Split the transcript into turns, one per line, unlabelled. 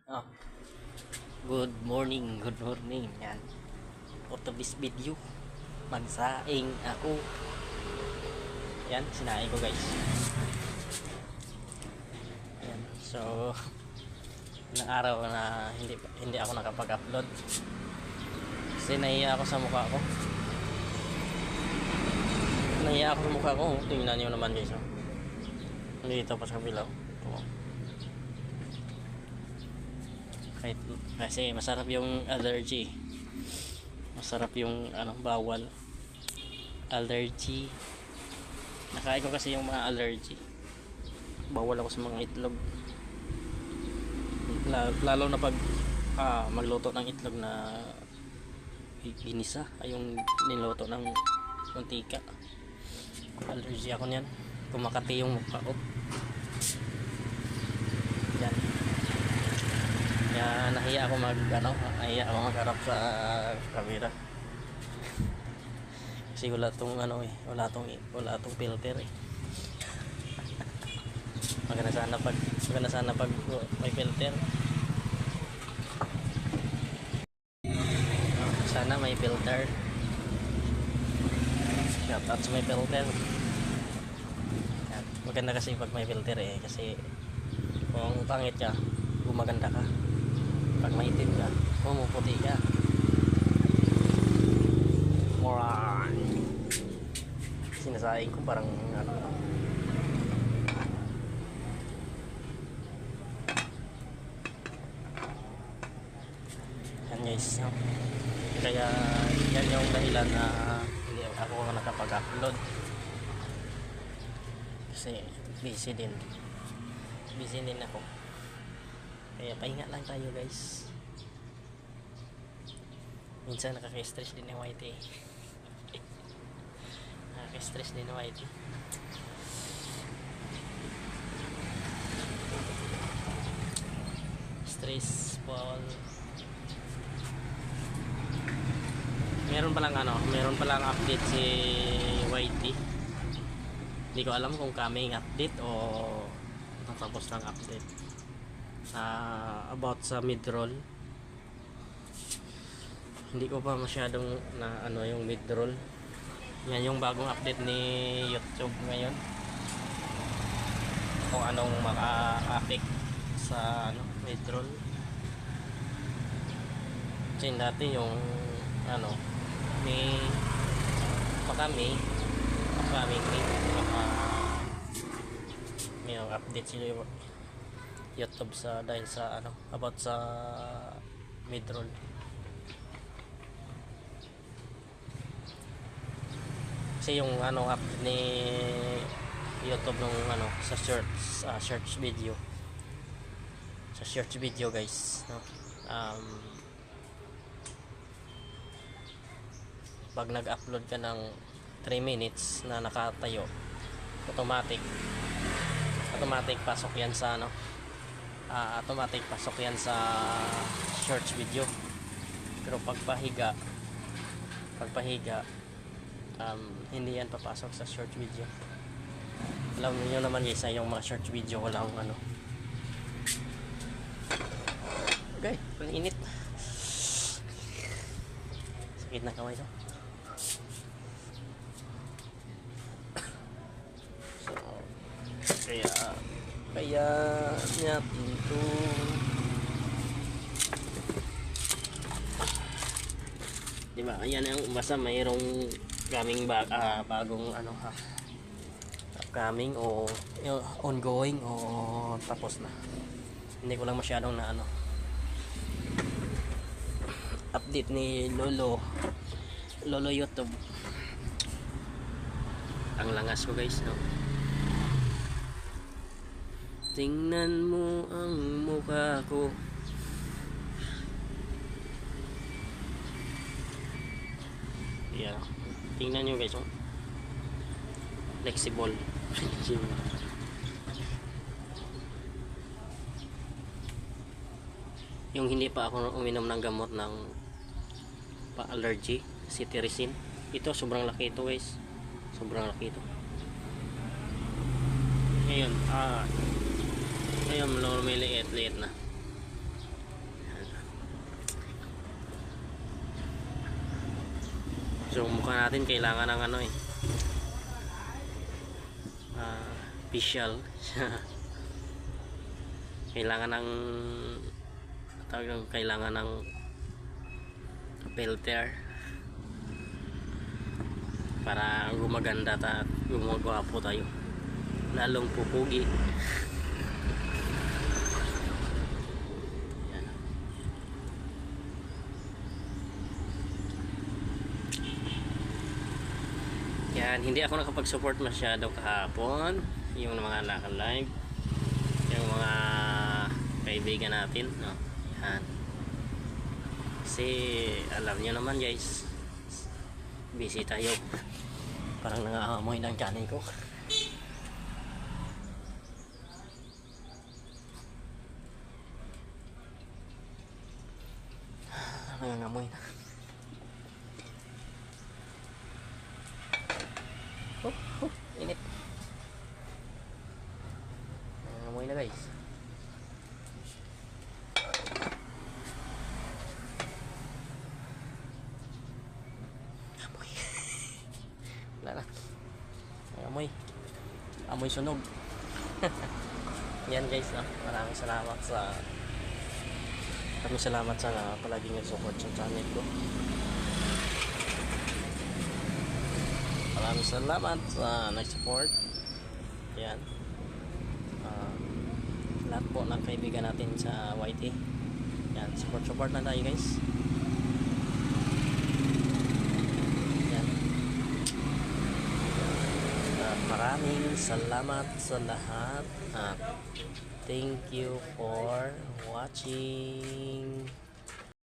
Oh, good morning. Yan. For this video, magsaing ako. Yan, sinaing ko guys. Yan. So, ilang araw na hindi ako nakapag-upload. Kasi nahiya ako sa mukha ko. Nahiya ako sa mukha ko. Tingnan niyo naman guys. Oh. Dito pa sa bilaw. Oh. Kasi masarap yung allergy, masarap yung bawal allergy. Nakain ko kasi yung mga allergy, bawal ako sa mga itlog, lalo na pag magluto ng itlog na ginisa, ay yung niluto ng mantika. Allergy ako niyan, kumakati yung mukha ko. Yan. Kaya nahiya ako nahiya ako magharap sa camera. Kasi wala wala tong filter eh. Maganda sana pag may filter. Sana may filter. Shout out sa may filter. Yan. Maganda kasi pag may filter eh, kasi kung pangit ka, gumaganda ka. Pag maitim ka, pumuputi ka. Moran. Sinasaing ko parang yan guys, no? Kaya yan yung dahilan na hindi ako nakapag-upload, kasi busy din ako. Kaya pahinga lang tayo guys. Minsan nakaka-stress din ng YT. Nakaka-stress din ng YT. Stressful. Meron palang update si YT. Hindi ko alam kung coming update o natapos ng update. About sa mid-roll, hindi ko pa masyadong na yung mid-roll. Yan yung bagong update ni YouTube ngayon, kung anong maka-affect sa mid-roll. Kasi dati yung may update sila YouTube dahil sa about sa mid-roll. Kasi yung update ni YouTube nung sa search video guys, no? Pag nag-upload ka ng 3 minutes na nakatayo, automatic pasok yan sa search video. Pero pagpahiga hindi yan papasok sa search video. Alam niyo naman guys, yung mga search video walang okay, ang init, sakit na kamay to. So kaya natin to diba, ayan ang basta mayroong coming bagong upcoming o ongoing o tapos na. Hindi ko lang masyadong na update ni Lolo YouTube. Ang langas ko guys, no? Tingnan mo ang mukha ko. Yeah. Tingnan nyo guys, oh. Flexible. Yung hindi pa ako uminom ng gamot ng pa-allergy, cetirizine. Ito sobrang laki ito guys. Sobrang laki ito. Ngayon, lumiliit-liit na. So mukha natin kailangan ng ano eh, facial. Kailangan ng kailangan ng filter para gumaganda at gumagwapo tayo, lalong pupugi. Yan, hindi ako nakapag-support masyado kahapon, yung mga naka-live, yung mga kaibigan natin, no? Yan. Kasi alam nyo naman guys, busy tayo. Parang nangangamoy ng kanin ko. Nangangamoy na. Init. Nangangamoy na guys. Wala na. Amoy. Amoy sunog. Yan guys, maraming salamat sa palaging nag-support sa channel ko. Maraming salamat sa nag-support. Yan. Lahat po ng kaibigan natin sa YT. Yan, support na tayo guys. Maraming salamat sa lahat at thank you for watching.